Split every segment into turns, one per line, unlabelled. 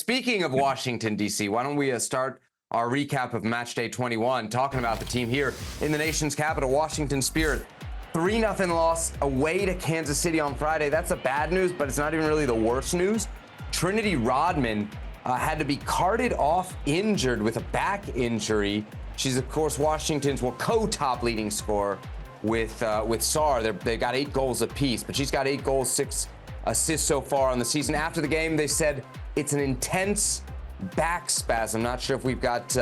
speaking of Washington, D.C., why don't we start our recap of Match Day 21, talking about the team here in the nation's capital, Washington Spirit. 3-0 loss away to Kansas City on Friday. That's the bad news, but it's not even really the worst news. Trinity Rodman had to be carted off injured with a back injury. She's, of course, Washington's co-top leading scorer with Sar. They got 8 goals apiece, but she's got 8 goals, 6 assists so far on the season. After the game, they said it's an intense back spasm. Not sure if we've got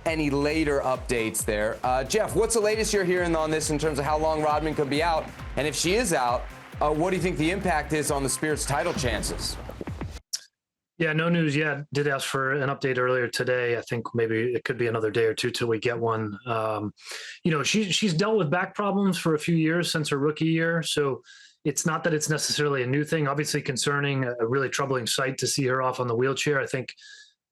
any later updates there. Jeff, what's the latest you're hearing on this in terms of how long Rodman could be out? And if she is out, what do you think the impact is on the Spirit's title chances?
Yeah, no news yet. Did ask for an update earlier today. I think maybe it could be another day or two till we get one. She's dealt with back problems for a few years since her rookie year, so it's not that it's necessarily a new thing. Obviously concerning, a really troubling sight to see her off on the wheelchair. I think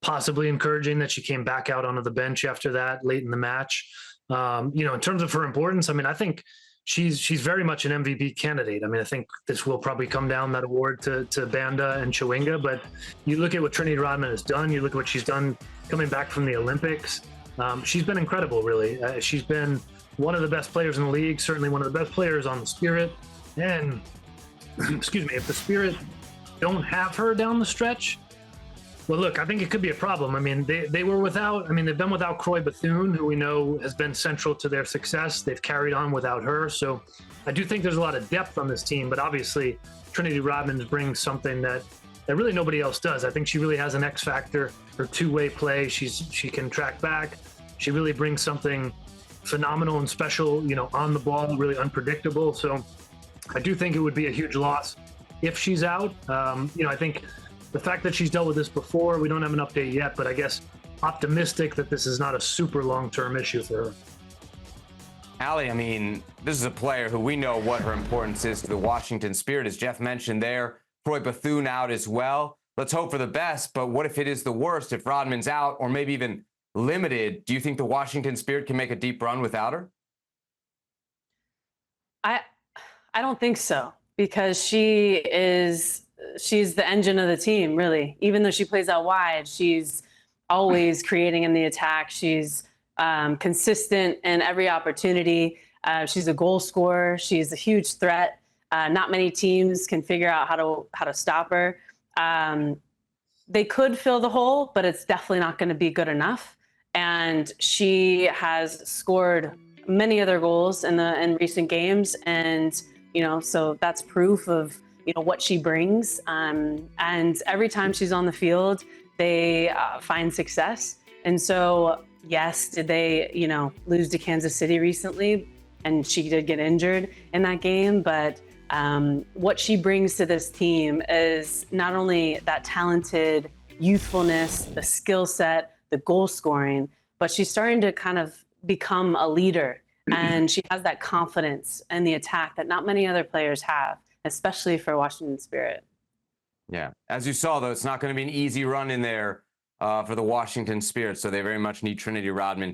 possibly encouraging that she came back out onto the bench after that late in the match. In terms of her importance, I think she's very much an MVP candidate. I think this will probably come down, that award, to Banda and Chawinga, but you look at what Trinity Rodman has done, you look at what she's done coming back from the Olympics. She's been incredible, really. She's been one of the best players in the league, certainly one of the best players on the Spirit. And, excuse me, if the Spirit don't have her down the stretch, well, look, I think it could be a problem. They were without, they've been without Croy Bethune, who we know has been central to their success. They've carried on without her. So I do think there's a lot of depth on this team, but obviously Trinity Rodman brings something that really nobody else does. I think she really has an X factor. Her two-way play, she can track back. She really brings something phenomenal and special, on the ball, really unpredictable. So I do think it would be a huge loss if she's out. I think the fact that she's dealt with this before, we don't have an update yet, but I guess optimistic that this is not a super long-term issue for her.
Allie, this is a player who we know what her importance is to the Washington Spirit. As Jeff mentioned there, Croy Bethune out as well. Let's hope for the best, but what if it is the worst? If Rodman's out or maybe even limited, do you think the Washington Spirit can make a deep run without her?
I don't think so, because she's the engine of the team, really. Even though she plays out wide, she's always creating in the attack. She's consistent in every opportunity. She's a goal scorer. She's a huge threat. Not many teams can figure out how to stop her. They could fill the hole, but it's definitely not going to be good enough. And she has scored many other goals in recent games, and so that's proof of what she brings. And every time she's on the field, they find success. And so, yes, did they lose to Kansas City recently, and she did get injured in that game, but what she brings to this team is not only that talented youthfulness, the skill set, the goal scoring, but she's starting to kind of become a leader. And she has that confidence in the attack that not many other players have, especially for Washington Spirit.
Yeah. As you saw, though, it's not going to be an easy run in there for the Washington Spirit, so they very much need Trinity Rodman